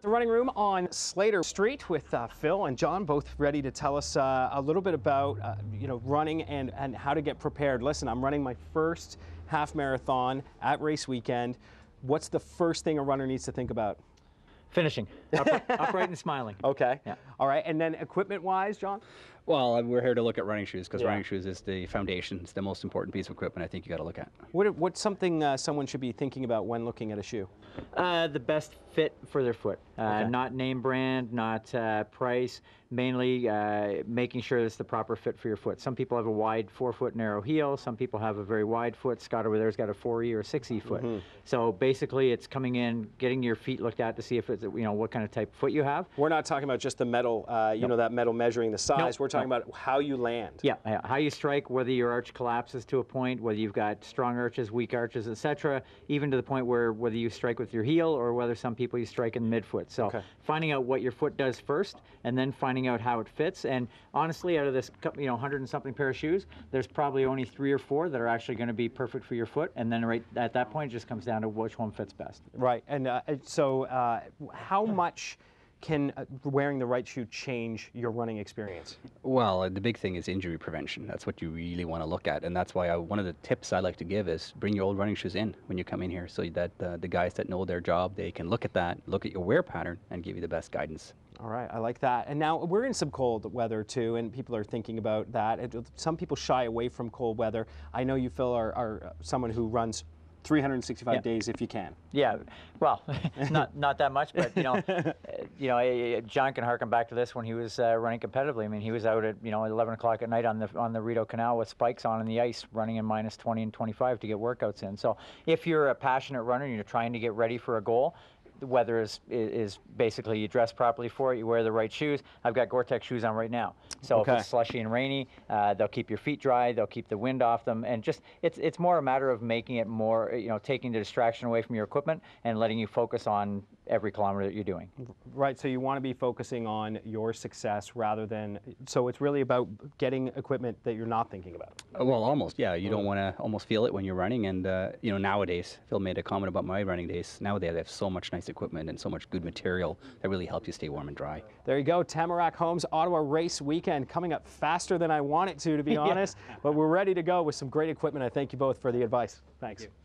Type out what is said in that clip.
The running room on Slater Street with Phil and John, both ready to tell us a little bit about running and how to get prepared. Listen, I'm running my first half marathon at Race Weekend. What's the first thing a runner needs to think about? Finishing. Upright and smiling. Okay. Yeah. All right. And then equipment-wise, John? Well, we're here to look at running shoes because running shoes is the foundation. It's the most important piece of equipment I think you got to look at. What's something someone should be thinking about when looking at a shoe? The best fit for their foot. Okay. Not name brand, not price, mainly making sure it's the proper fit for your foot. Some people have a wide 4-foot narrow heel. Some people have a very wide foot. Scott over there's got a 4E or 6E foot. Mm-hmm. So basically it's coming in, getting your feet looked at to see if it's, what kind of type of foot you have. We're not talking about just the metal, that metal measuring the size. Nope. We're talking about how you land. Yeah, how you strike, whether your arch collapses to a point, whether you've got strong arches, weak arches, etc., even to the point where whether you strike with your heel or whether some people you strike in the midfoot. So finding out what your foot does first and then finding out how it fits. And honestly, out of this 100 and something pair of shoes, there's probably only 3 or 4 that are actually going to be perfect for your foot. And then right at that point, it just comes down to which one fits best. Right. And so how much can wearing the right shoe change your running experience? Well, the big thing is injury prevention. That's what you really want to look at, and that's why one of the tips I like to give is bring your old running shoes in when you come in here, so that the guys that know their job, they can look at that, look at your wear pattern, and give you the best guidance. All right, I like that. And now we're in some cold weather too, and people are thinking about that. Some people shy away from cold weather. I know you, Phil, are someone who runs 365 days if you can. Yeah, well, not that much, but John can harken back to this when he was running competitively. I mean, he was out at 11 o'clock at night on the Rideau Canal with spikes on in the ice, running in minus 20 and 25 to get workouts in. So if you're a passionate runner and you're trying to get ready for a goal, the weather is basically you dress properly for it, you wear the right shoes. I've got Gore-Tex shoes on right now. So if it's slushy and rainy, they'll keep your feet dry, they'll keep the wind off them, and just it's more a matter of making it more, taking the distraction away from your equipment and letting you focus on every kilometer that you're doing. Right, so you want to be focusing on your success rather than, so it's really about getting equipment that you're not thinking about. Well, almost, yeah. You don't want to almost feel it when you're running, and nowadays, Phil made a comment about my running days. Nowadays, they have so much nice equipment and so much good material that really helps you stay warm and dry. There you go, Tamarack Homes Ottawa Race Weekend coming up faster than I want it to be honest, but we're ready to go with some great equipment. I thank you both for the advice. Thanks. Thank you.